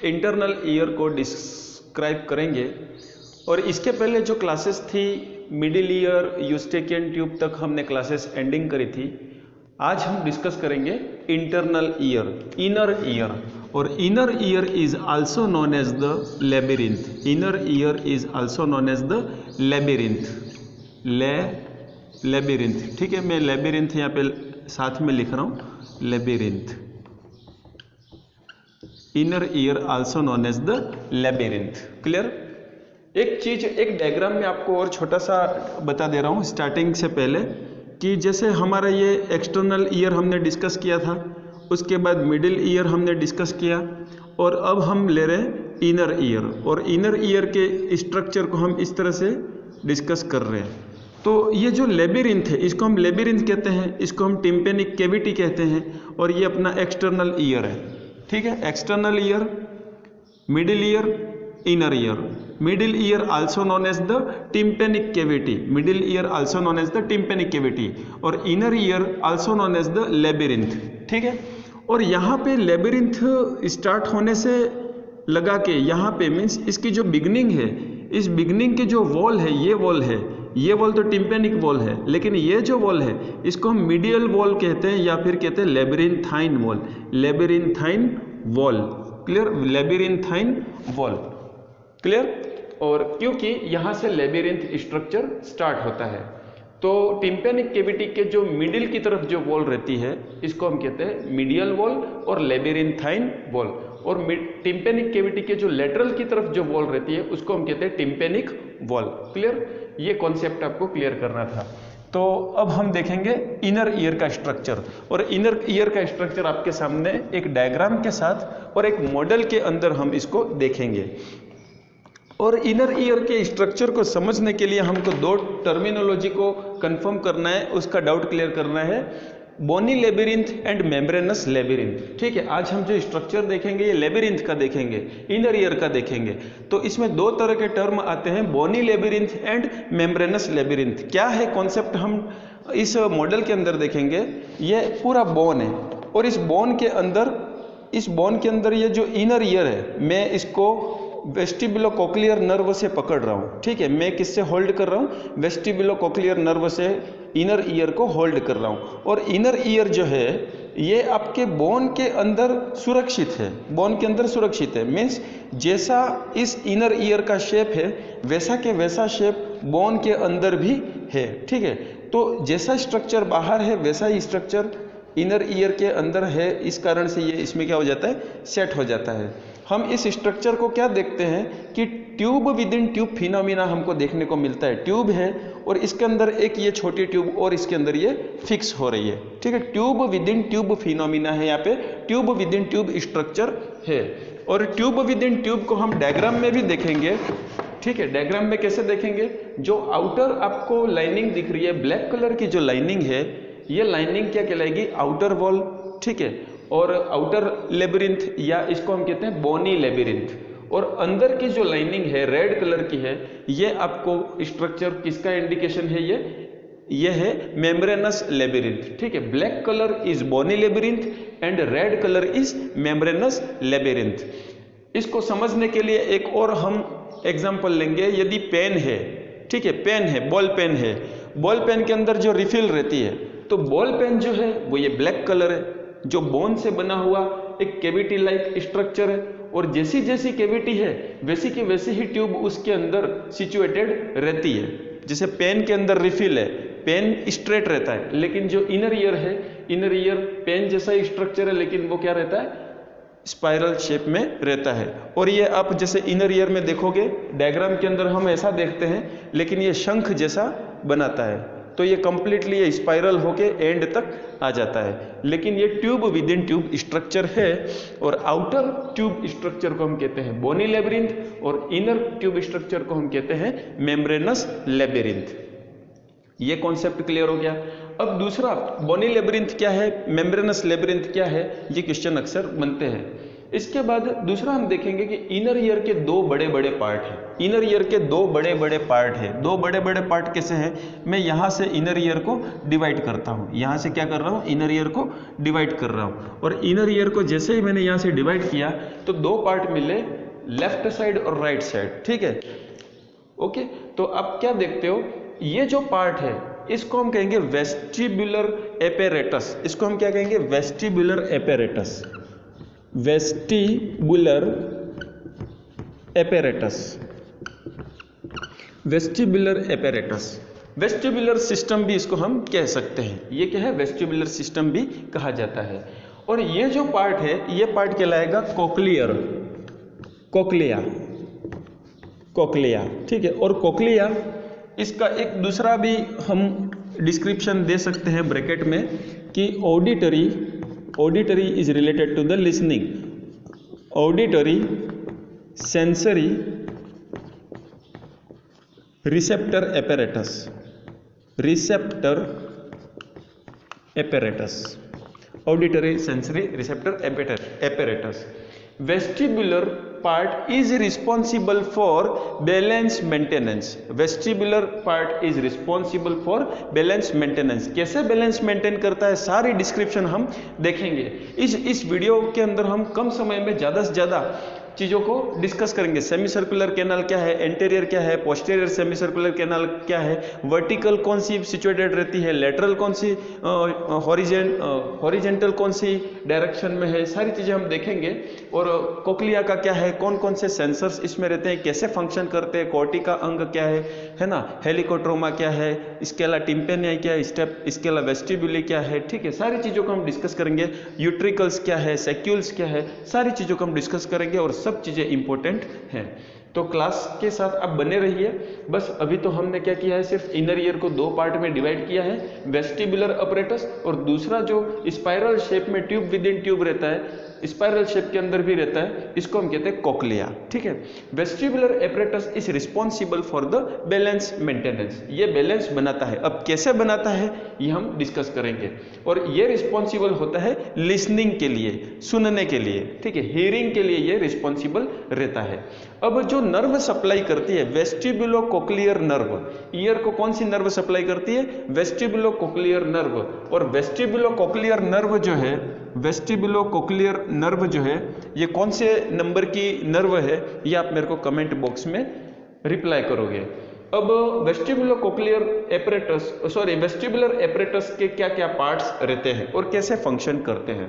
Internal ear को describe करेंगे। और इसके पहले जो क्लासेस थी मिडिल ईयर, यूस्टेकियन ट्यूब तक हमने क्लासेस एंडिंग करी थी। आज हम डिस्कस करेंगे इंटरनल ईयर, इनर ईयर। और inner ear is also known as the labyrinth. Inner ear is also known as the labyrinth. Labyrinth, ठीक है। मैं लेबिरिंथ यहाँ पे साथ में लिख रहा हूँ, labyrinth. Inner ear also known as the labyrinth. Clear. एक चीज, एक डायग्राम में आपको और छोटा सा बता दे रहा हूँ स्टार्टिंग से पहले, कि जैसे हमारा ये एक्सटर्नल ईयर हमने डिस्कस किया था, उसके बाद मिडिल ईयर हमने डिस्कस किया, और अब हम ले रहे हैं इनर ईयर। और इनर ईयर के स्ट्रक्चर को हम इस तरह से डिस्कस कर रहे हैं। तो ये जो लेबिरिंथ है, इसको हम लेबिरिंथ कहते हैं, इसको हम टिम्पेनिक कैविटी कहते हैं, और ये अपना एक्सटर्नल ईयर है। ठीक है, external ear, middle ear, inner ear. Middle ear also known as the tympanic cavity. Middle ear also known as the tympanic cavity, और inner ear also known as the labyrinth. ठीक है। और यहाँ पे labyrinth start होने से लगा के यहाँ पे मीन्स इसकी जो बिगनिंग है, इस बिगनिंग की जो वॉल है, ये वॉल है, ये वॉल तो टिम्पेनिक वॉल है, लेकिन ये जो वॉल है इसको हम मीडियल वॉल कहते हैं, या फिर कहते हैं labyrinthine wall. Labyrinthine wall. Clear, labyrinthine wall. Clear. और क्योंकि यहाँ से लेबिरिंथ स्ट्रक्चर स्टार्ट होता है, तो टिम्पेनिक कैविटी के जो मिडिल की तरफ जो वॉल रहती है इसको हम कहते हैं मीडियल वॉल और लेबिरिंथाइन वॉल। और टिम्पेनिक कैविटी के जो लेटरल की तरफ जो वॉल रहती है उसको हम कहते हैं टिम्पेनिक वॉल। क्लियर। ये कॉन्सेप्ट आपको क्लियर करना था। तो अब हम देखेंगे इनर ईयर का स्ट्रक्चर। और इनर ईयर का स्ट्रक्चर आपके सामने एक डायग्राम के साथ और एक मॉडल के अंदर हम इसको देखेंगे। और इनर ईयर के स्ट्रक्चर को समझने के लिए हमको दो टर्मिनोलॉजी को कंफर्म करना है, उसका डाउट क्लियर करना है, बोनी लेबिरिंथ एंड मेम्ब्रेनस लेबिरिंथ। ठीक है, आज हम जो स्ट्रक्चर देखेंगे ये लेबिरिंथ का देखेंगे, इनर ईयर का देखेंगे। तो इसमें दो तरह के टर्म आते हैं, बोनी लेबिरिंथ एंड मेम्ब्रेनस लेबिरिंथ। क्या है कॉन्सेप्ट हम इस मॉडल के अंदर देखेंगे। ये पूरा बोन है, और इस बोन के अंदर ये जो इनर ईयर है, मैं इसको वेस्टिबुलोकोक्लियर नर्व से पकड़ रहा हूँ। ठीक है, मैं किससे होल्ड कर रहा हूँ, वेस्टिबुलोकोक्लियर नर्व से इनर ईयर को होल्ड कर रहा हूँ। और इनर ईयर जो है ये आपके बोन के अंदर सुरक्षित है, बोन के अंदर सुरक्षित है। मीन्स जैसा इस इनर ईयर का शेप है वैसा के वैसा शेप बोन के अंदर भी है। ठीक है, तो जैसा स्ट्रक्चर बाहर है वैसा ही स्ट्रक्चर इनर ईयर के अंदर है, इस कारण से ये इसमें क्या हो जाता है, सेट हो जाता है। हम इस स्ट्रक्चर को क्या देखते हैं कि tube with in tube phenomena हमको देखने को मिलता है। ट्यूब है और इसके अंदर एक ये छोटी ट्यूब और इसके अंदर ये फिक्स हो रही है। ठीक है, tube with in tube phenomena है, यहाँ पे tube with in tube structure है। और ट्यूब विद इन ट्यूब को हम डायग्राम में भी देखेंगे। ठीक है, डायग्राम में कैसे देखेंगे, जो आउटर आपको लाइनिंग दिख रही है, ब्लैक कलर की जो लाइनिंग है, ये लाइनिंग क्या कहलाएगी, आउटर वॉल। ठीक है, और आउटर लेबिरिंथ, या इसको हम कहते हैं बोनी लेबिरिंथ। और अंदर की जो लाइनिंग है रेड कलर की है, ये आपको स्ट्रक्चर किसका इंडिकेशन है, ये है मेम्ब्रेनस लेबिरिंथ। ठीक है, black colour is bony labyrinth and red colour is membranous labyrinth. इसको समझने के लिए एक और हम एग्जाम्पल लेंगे। यदि पेन है, ठीक है, पेन है, बॉल पेन है, बॉल पेन के अंदर जो रिफिल रहती है, तो बॉल पेन जो है वो ये ब्लैक कलर है, जो बोन से बना हुआ एक कैविटी लाइक स्ट्रक्चर है। और जैसी जैसी कैविटी है वैसी की वैसी ही ट्यूब उसके अंदर सिचुएटेड रहती है। जैसे पेन के अंदर रिफिल है, पेन स्ट्रेट रहता है, लेकिन जो इनर ईयर है, इनर ईयर पेन जैसा ही स्ट्रक्चर है, लेकिन वो क्या रहता है, स्पाइरल शेप में रहता है। और ये आप जैसे इनर ईयर में देखोगे डायग्राम के अंदर हम ऐसा देखते हैं, लेकिन ये शंख जैसा बनाता है, तो ये कंप्लीटली ये स्पाइरल होके एंड तक आ जाता है। लेकिन ये tube with in tube structure है। और आउटर ट्यूब स्ट्रक्चर को हम कहते हैं बोनी लेबिरिंथ, और इनर ट्यूब स्ट्रक्चर को हम कहते हैं मेम्ब्रेनस लेबिरिंथ। ये कॉन्सेप्ट क्लियर हो गया। अब दूसरा, बोनी लेबिरिंथ क्या है, मेम्ब्रेनस लेबिरिंथ क्या है, ये क्वेश्चन अक्सर बनते हैं। इसके बाद दूसरा हम देखेंगे कि इनर ईयर के दो बड़े बड़े पार्ट हैं। इनर ईयर के दो बड़े बड़े पार्ट हैं। दो बड़े बड़े पार्ट कैसे हैं? मैं यहाँ से इनर ईयर को डिवाइड करता हूँ, यहाँ से क्या कर रहा हूँ, इनर ईयर को डिवाइड कर रहा हूँ। और इनर ईयर को जैसे ही मैंने यहाँ से डिवाइड किया तो दो पार्ट मिले, लेफ्ट साइड और राइट साइड, ठीक है। ओके, तो आप क्या देखते हो, ये जो पार्ट है इसको हम कहेंगे वेस्टिबुलर एपेरेटस। इसको हम क्या कहेंगे? Vestibular apparatus. Vestibular apparatus, vestibular apparatus, vestibular system भी इसको हम कह सकते हैं। ये क्या है? वेस्टिबुलर सिस्टम भी कहा जाता है। और ये जो पार्ट है, ये पार्ट कहलाएगा कोक्लियर, कोक्लिया, कोक्लिया, ठीक है। और कोक्लिया, इसका एक दूसरा भी हम डिस्क्रिप्शन दे सकते हैं ब्रैकेट में कि auditory, auditory is related to the listening, auditory, sensory, receptor apparatus, receptor apparatus, auditory, sensory, receptor apparatus. Vestibular part is responsible for balance maintenance. Vestibular part is responsible for balance maintenance. कैसे balance maintain करता है सारी description हम देखेंगे। इस video के अंदर हम कम समय में ज़्यादा से ज़्यादा चीज़ों को डिस्कस करेंगे। सेमी सर्कुलर कैनाल क्या है, एंटीरियर क्या है, पोस्टीरियर सेमी सर्कुलर कैनाल क्या है, वर्टिकल कौन सी सिचुएटेड रहती है, लेटरल कौन सी, हॉरिजेंटल कौन सी डायरेक्शन में है, सारी चीज़ें हम देखेंगे। और कोक्लिया का क्या है, कौन कौन से सेंसर्स इसमें रहते हैं, कैसे फंक्शन करते हैं, कोर्टिका अंग क्या है ना, हेलिकोट्रोमा क्या है, इसके अलावा टिम्पेनिया क्या है, स्टेप, इसके अलावा वेस्टिब्यूली क्या है, ठीक है। सारी चीज़ों को हम डिस्कस करेंगे। यूट्रिकल्स क्या है, सेक्यूल्स क्या है, सारी चीज़ों को हम डिस्कस करेंगे और सब चीज़ें इंपॉर्टेंट हैं। तो क्लास के साथ आप बने रहिए। बस अभी तो हमने क्या किया है, सिर्फ इनर ईयर को दो पार्ट में डिवाइड किया है, वेस्टिबुलर अपरेटस और दूसरा जो स्पाइरल शेप में ट्यूब विद इन ट्यूब रहता है, स्पाइरल शेप के अंदर भी रहता है, इसको हम कहते हैं कोक्लिया, ठीक है। Vestibular apparatus is responsible for the balance maintenance. ये बैलेंस बनाता है। अब कैसे बनाता है ये हम डिस्कस करेंगे। और ये रिस्पॉन्सिबल होता है लिसनिंग के लिए, सुनने के लिए, ठीक है, हियरिंग के लिए ये रिस्पॉन्सिबल रहता है। अब जो नर्व सप्लाई करती है, वेस्टिबुलो कोक्लियर नर्व, ईयर को कौन सी नर्व सप्लाई करती है? वेस्टिबुलो कोक्लियर नर्व। और वेस्टिबुलो कोक्लियर नर्व जो है, वेस्टिबुलो कोक्लियर नर्व जो है, ये कौन से नंबर की नर्व है, ये आप मेरे को कमेंट बॉक्स में रिप्लाई करोगे। अब vestibulo cochlear apparatus, sorry, vestibular apparatus के क्या क्या पार्ट्स रहते हैं और कैसे फंक्शन करते हैं।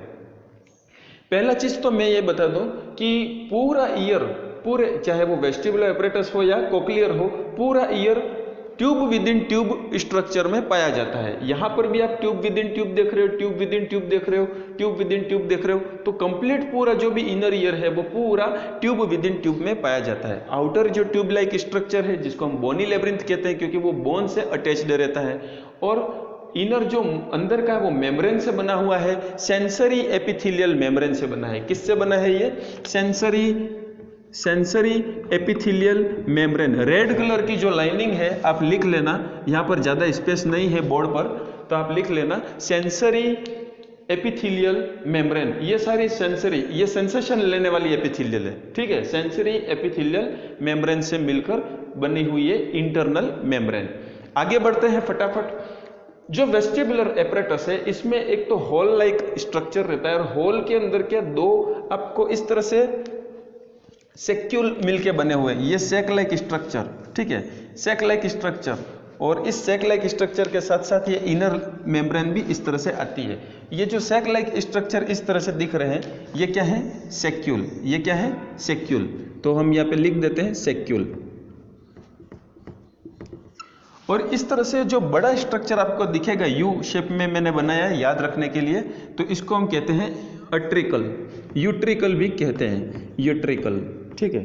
पहला चीज तो मैं ये बता दूं कि पूरा ईयर, पूरे, चाहे वो वेस्टिबुलर एपरेटस हो या कोक्लियर हो, पूरा year tube with in tube structure में पाया जाता है। यहां पर भी आप ट्यूब विद इन ट्यूब देख रहे हो, ट्यूब विद इन ट्यूब देख रहे हो, ट्यूब विद इन ट्यूब देख रहे हो, तो कंप्लीट पूरा जो भी इनर ईयर है वो पूरा ट्यूब विद इन ट्यूब में पाया जाता है। आउटर जो ट्यूब लाइक स्ट्रक्चर है, जिसको हम बोनी लेब्रिंथ कहते हैं, क्योंकि वो बोन से अटैच्ड रहता है। और इनर जो अंदर का है वो मेम्ब्रेन से बना हुआ है, सेंसरी एपिथेलियल मेम्ब्रेन से बना है। किससे बना है ये? Sensory epithelial membrane. Red colour की जो लाइनिंग है आप लिख लेना, यहाँ पर ज़्यादा स्पेस नहीं है बोर्ड पर, तो आप लिख लेना सेंसरी एपिथेलियल मेम्ब्रेन। ये सारी सेंसरी, ये सेंसेशन लेने वाली एपिथेलियल है, ठीक है। सेंसरी एपिथेलियल मेम्ब्रेन से मिलकर बनी हुई है इंटरनल मेम्ब्रेन। आगे बढ़ते हैं फटाफट। जो वेस्टिबुलर एपरेटस है, इसमें एक तो होल लाइक स्ट्रक्चर रहता है, और होल के अंदर क्या, दो आपको इस तरह से सेक्यूल मिलके बने हुए हैं। ये सेक लाइक स्ट्रक्चर, ठीक है, सेक लाइक स्ट्रक्चर। और इस सेक लाइक स्ट्रक्चर के साथ साथ ये इनर मेम्ब्रेन भी इस तरह से आती है। ये जो सेक लाइक स्ट्रक्चर इस तरह से दिख रहे हैं, ये क्या है? सेक्यूल। ये क्या है? सेक्यूल। तो हम यहाँ पे लिख देते हैं सेक्यूल। और इस तरह से जो बड़ा स्ट्रक्चर आपको दिखेगा, यू शेप में मैंने बनाया है याद रखने के लिए, तो इसको हम कहते हैं अट्रिकल, यूट्रिकल भी कहते हैं, यूट्रिकल, ठीक है।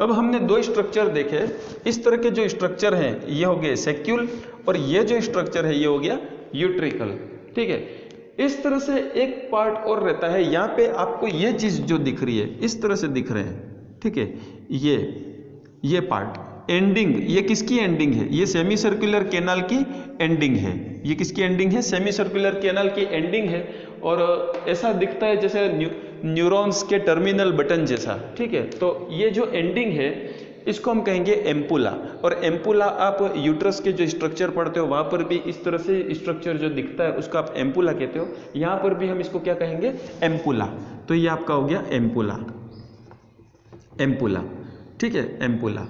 अब हमने दो स्ट्रक्चर देखे। इस तरह के जो स्ट्रक्चर हैं ये हो गए सेक्यूल, और ये जो स्ट्रक्चर है ये हो गया यूट्रिकल, ठीक है। इस तरह से एक पार्ट और रहता है, यहाँ पे आपको ये चीज जो दिख रही है इस तरह से दिख रहे हैं, ठीक है। ये पार्ट एंडिंग, ये किसकी एंडिंग है? ये सेमी सर्कुलर कैनाल की एंडिंग है। ये किसकी एंडिंग है? सेमी सर्कुलर कैनाल की एंडिंग है। और ऐसा दिखता है जैसे न्यूरॉन्स के टर्मिनल बटन जैसा, ठीक है। तो ये जो एंडिंग है इसको हम कहेंगे एम्पुला, और एम्पुला आप यूट्रस के जो स्ट्रक्चर पढ़ते हो वहां पर भी इस तरह से स्ट्रक्चर जो दिखता है उसको आप एम्पुला कहते हो, यहां पर भी हम इसको क्या कहेंगे, एम्पुला। तो ये आपका हो गया एम्पुला, एम्पुला, ठीक है, एम्पुला।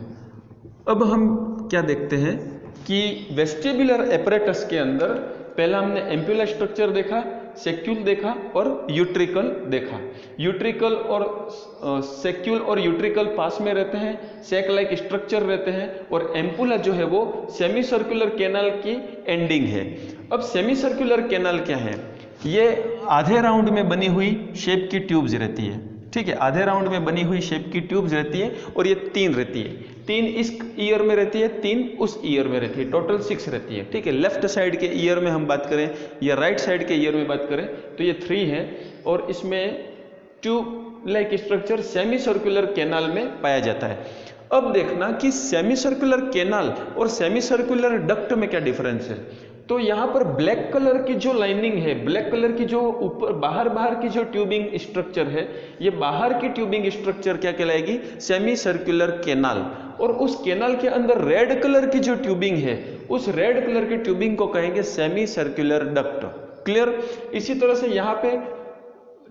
अब हम क्या देखते हैं कि वेस्टिबुलर एपरेटस के अंदर पहला हमने एम्पुला स्ट्रक्चर देखा, सेक्यूल देखा और यूट्रिकल देखा। यूट्रिकल और सेक्यूल और यूट्रिकल पास में रहते हैं, सेक लाइक स्ट्रक्चर रहते हैं, और एम्पुला जो है वो सेमी सर्कुलर कैनाल की एंडिंग है। अब सेमी सर्कुलर कैनाल क्या है, ये आधे राउंड में बनी हुई शेप की ट्यूब्स रहती है, ठीक है, आधे राउंड में बनी हुई शेप की ट्यूब्स रहती है, और ये 3 रहती है, 3 इस ईयर में रहती है, 3 उस ईयर में रहती है, टोटल 6 रहती है, ठीक है। लेफ्ट साइड के ईयर में हम बात करें या राइट साइड के ईयर में बात करें तो ये 3 है, और इसमें tube like structure semi circular canal में पाया जाता है। अब देखना कि सेमी सर्कुलर कैनाल और सेमी सर्कुलर डक्ट में क्या डिफरेंस है। तो यहाँ पर ब्लैक कलर की जो लाइनिंग है, ब्लैक कलर की जो ऊपर बाहर की जो ट्यूबिंग स्ट्रक्चर है, ये बाहर की ट्यूबिंग स्ट्रक्चर क्या कहलाएगी, सेमी सर्कुलर कैनाल। और उस कैनाल के अंदर रेड कलर की जो ट्यूबिंग है, उस रेड कलर की ट्यूबिंग को कहेंगे सेमी सर्कुलर डक्ट। क्लियर। इसी तरह से यहाँ पे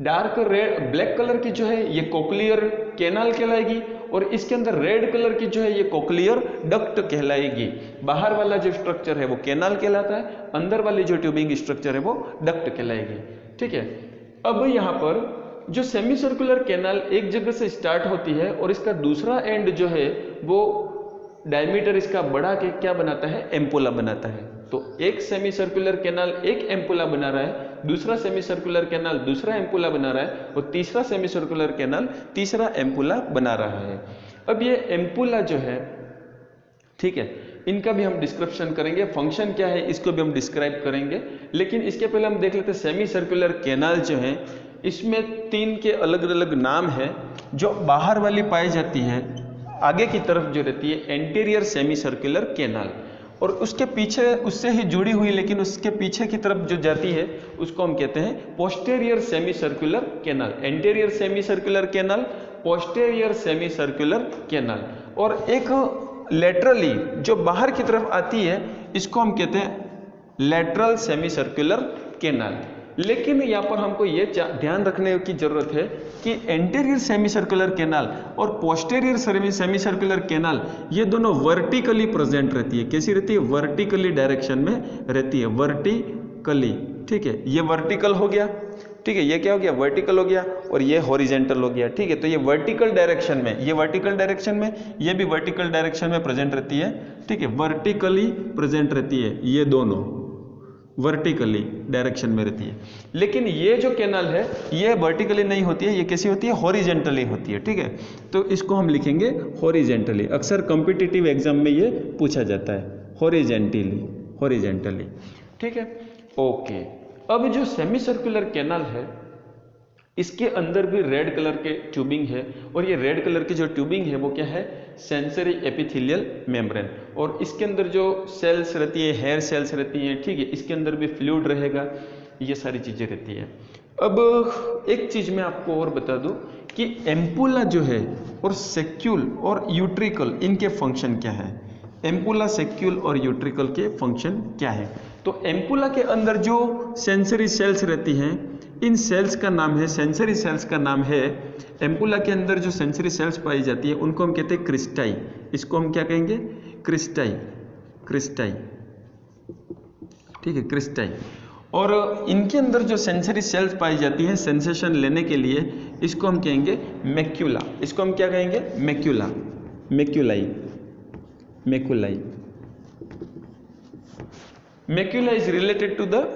डार्क रेड ब्लैक कलर की जो है ये कोक्लियर कैनाल कहलाएगी, और इसके अंदर रेड कलर की जो है ये कोक्लियर डक्ट कहलाएगी। बाहर वाला जो स्ट्रक्चर है वो कैनाल कहलाता है, अंदर वाली जो ट्यूबिंग स्ट्रक्चर है वो डक्ट कहलाएगी, ठीक है। अब यहाँ पर जो सेमी सर्कुलर कैनाल एक जगह से स्टार्ट होती है और इसका दूसरा एंड जो है वो डायमीटर इसका बढ़ा के क्या बनाता है, एम्पुला बनाता है। तो एक सेमी सर्कुलर कैनाल एक एम्पुला बना रहा है, दूसरा सेमी सर्कुलर कैनाल दूसरा एम्पुला बना रहा है, और तीसरा सेमी सर्कुलर कैनाल तीसरा एम्पुला बना रहा है। अब ये एम्पुला जो है, ठीक है, इनका भी हम डिस्क्रिप्शन करेंगे, फंक्शन क्या है इसको भी हम डिस्क्राइब करेंगे, लेकिन इसके पहले हम देख लेते हैं सेमी सर्कुलर कैनाल जो है इसमें 3 के अलग अलग नाम है। जो बाहर वाली पाई जाती है आगे की तरफ जो रहती है एंटीरियर सेमी सर्कुलर कैनाल, और उसके पीछे उससे ही जुड़ी हुई लेकिन उसके पीछे की तरफ जो जाती है उसको हम कहते हैं posterior semi circular canal. Anterior semi circular canal, posterior semi circular canal. और एक लेटरली जो बाहर की तरफ आती है इसको हम कहते हैं लेटरल सेमी सर्कुलर कैनाल। लेकिन यहाँ पर हमको ये ध्यान रखने की जरूरत है कि एंटीरियर सेमी सर्कुलर कैनाल और पोस्टेरियर सेमी सर्कुलर कैनाल ये दोनों वर्टिकली प्रेजेंट रहती है। कैसी रहती है, वर्टिकली डायरेक्शन में रहती है, वर्टिकली, ठीक है। ये वर्टिकल हो गया, ठीक है, ये क्या हो गया, वर्टिकल हो गया, और ये हॉरिजेंटल हो गया, ठीक है। तो ये वर्टिकल डायरेक्शन में, ये वर्टिकल डायरेक्शन में, ये भी वर्टिकल डायरेक्शन में प्रेजेंट रहती है, ठीक है, वर्टिकली प्रेजेंट रहती है, ये दोनों वर्टिकली डायरेक्शन में रहती है। लेकिन ये जो कैनाल है ये वर्टिकली नहीं होती है, ये कैसी होती है, हॉरिजेंटली होती है, ठीक है। तो इसको हम लिखेंगे हॉरिजेंटली, अक्सर कॉम्पिटिटिव एग्जाम में ये पूछा जाता है, हॉरिजेंटली, हॉरिजेंटली, ठीक है, ओके। अब जो सेमी सर्कुलर कैनाल है इसके अंदर भी रेड कलर के ट्यूबिंग है, और ये रेड कलर की जो ट्यूबिंग है वो क्या है, सेंसरी एपिथेलियल मेम्ब्रेन, और इसके अंदर जो सेल्स रहती है, हेयर सेल्स रहती हैं, ठीक है, इसके अंदर भी फ्लूइड रहेगा, ये सारी चीजें रहती है। अब एक चीज मैं आपको और बता दूं कि एम्पुला जो है और सेक्यूल और यूट्रिकल इनके फंक्शन क्या है, एम्पुला, सेक्यूल और यूट्रिकल के फंक्शन क्या है। तो एम्पुला के अंदर जो सेंसरी सेल्स रहती हैं इन सेल्स का नाम है, सेंसरी सेल्स का नाम है, एम्पुला के अंदर जो सेंसरी सेल्स पाई जाती है उनको हम कहते हैं क्रिस्टाई। इसको हम क्या कहेंगे, क्रिस्टाई, क्रिस्टाई, ठीक है, क्रिस्टाई। और इनके अंदर जो सेंसरी सेल्स पाई जाती हैं सेंसेशन लेने के लिए इसको हम कहेंगे मैक्यूला। इसको हम क्या कहेंगे, macula, maculae, maculae. Macula is related to the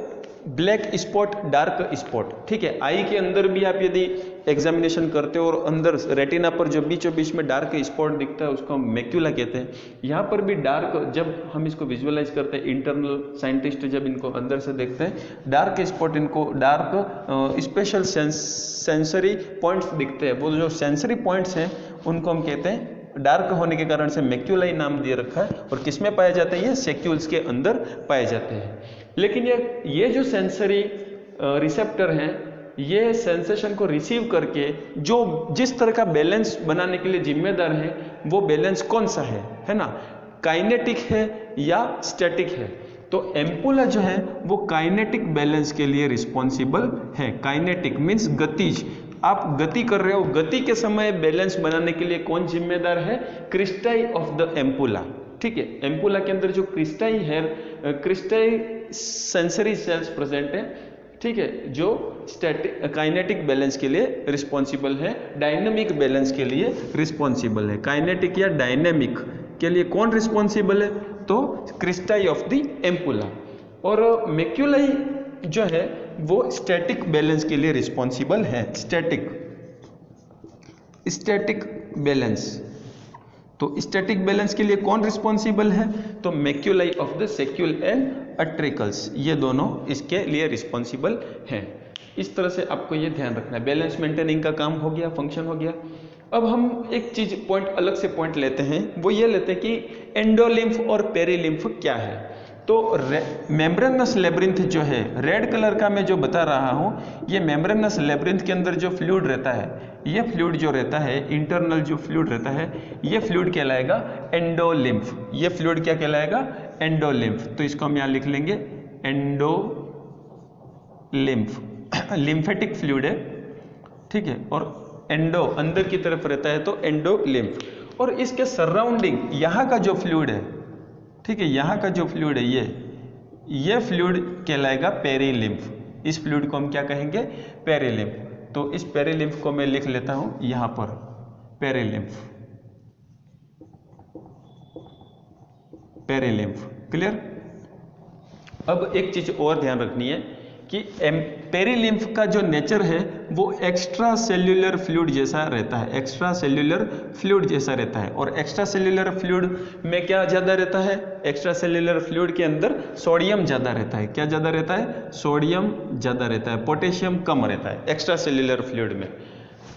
black spot, dark spot, ठीक है। आई के अंदर भी आप यदि एग्जामिनेशन करते हो और अंदर रेटिना पर जो बीचों बीच में डार्क स्पॉट दिखता है उसको हम मैक्यूला कहते हैं। यहाँ पर भी डार्क, जब हम इसको विजुअलाइज करते हैं, इंटरनल साइंटिस्ट जब इनको अंदर से देखते हैं डार्क स्पॉट, इनको डार्क स्पेशल सेंसरी पॉइंट्स दिखते हैं, वो जो सेंसरी पॉइंट्स हैं उनको हम कहते हैं, डार्क होने के कारण से मैक्यूलाई नाम दिए रखा है। और किसमें पाए जाते हैं, ये सेक्यूल्स के अंदर पाए जाते हैं। लेकिन ये जो सेंसरी रिसेप्टर हैं ये सेंसेशन को रिसीव करके जो जिस तरह का बैलेंस बनाने के लिए जिम्मेदार है वो बैलेंस कौन सा है ना, काइनेटिक है या स्टैटिक है। तो एम्पुला जो है वो काइनेटिक बैलेंस के लिए रिस्पॉन्सिबल है। काइनेटिक मीन्स गतिज, आप गति कर रहे हो, गति के समय बैलेंस बनाने के लिए कौन जिम्मेदार है, क्रिस्टाई ऑफ द एम्पुला। ठीक है, एम्पुला के अंदर जो क्रिस्टाई है, क्रिस्टाई सेंसरी सेल्स प्रेजेंट है, ठीक है, जो स्टैटिक काइनेटिक बैलेंस के लिए रिस्पॉन्सिबल है, डायनेमिक बैलेंस के लिए रिस्पॉन्सिबल है। काइनेटिक या डायनेमिक के लिए कौन रिस्पॉन्सिबल है, तो क्रिस्टाई ऑफ द एम्पुला। और मैक्यूलाई जो है वो स्टैटिक बैलेंस के लिए रिस्पॉन्सिबल है। स्टैटिक बैलेंस, तो स्टैटिक बैलेंस के लिए कौन रिस्पॉन्सिबल है, तो मैक्यूलाई ऑफ द सेक्यूल एंड अट्रिकल्स, ये दोनों इसके लिए रिस्पॉन्सिबल हैं। इस तरह से आपको ये ध्यान रखना है। बैलेंस मेंटेनिंग का काम हो गया, फंक्शन हो गया। अब हम एक चीज पॉइंट अलग से पॉइंट लेते हैं, वो ये लेते हैं कि एंडोलिम्फ और पेरिलिम्फ क्या है। तो मेम्ब्रेनस लेब्रिंथ जो है, रेड कलर का मैं जो बता रहा हूं, ये मेम्ब्रेनस लेब्रिंथ के अंदर जो फ्लूइड रहता है, ये फ्लूइड जो रहता है, इंटरनल जो फ्लूइड रहता है, ये फ्लूइड कहलाएगा एंडोलिम्फ। ये फ्लूइड क्या कहलाएगा, एंडोलिम्फ। तो इसको हम यहां लिख लेंगे एंडोलिम्फ। लिम्फेटिक फ्लूइड है, ठीक है, और एंडो अंदर की तरफ रहता है तो एंडोलिम्फ। और इसके सराउंडिंग यहाँ का जो फ्लूइड है, ठीक है, यहाँ का जो फ्लूइड है ये फ्लूइड कहलाएगा पेरिलिम्फ। इस फ्लूइड को हम क्या कहेंगे, पेरिलिम्फ। तो इस पेरिलिम्फ को मैं लिख लेता हूं यहां पर, पेरिलिम्फ। Perilymph clear. अब एक चीज और ध्यान रखनी है कि पेरिलिम्फ का जो नेचर है वो एक्स्ट्रा सेल्यूलर फ्लूइड जैसा रहता है, एक्स्ट्रा सेल्यूलर फ्लूइड जैसा रहता है। और एक्स्ट्रा सेल्यूलर फ्लूइड में क्या ज्यादा रहता है, एक्स्ट्रा सेल्यूलर फ्लूइड के अंदर सोडियम ज्यादा रहता है। क्या ज्यादा रहता है, सोडियम ज्यादा रहता है, पोटेशियम कम रहता है एक्स्ट्रा सेल्यूलर फ्लूइड में।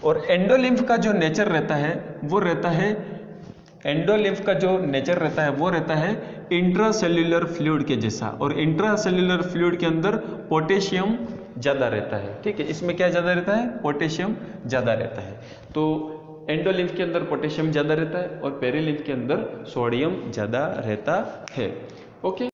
और एंडोलिम्फ का जो नेचर रहता है वो रहता है, एंडोलिम्फ का जो नेचर रहता है वो रहता है इंट्रासेल्यूलर फ्लूइड के जैसा। और इंट्रासेल्यूलर फ्लूइड के अंदर पोटेशियम ज्यादा रहता है। ठीक है, इसमें क्या ज्यादा रहता है, पोटेशियम ज्यादा रहता है। तो एंडोलिम्फ के अंदर पोटेशियम ज्यादा रहता है और पेरिलिम्फ के अंदर सोडियम ज्यादा रहता है। ओके।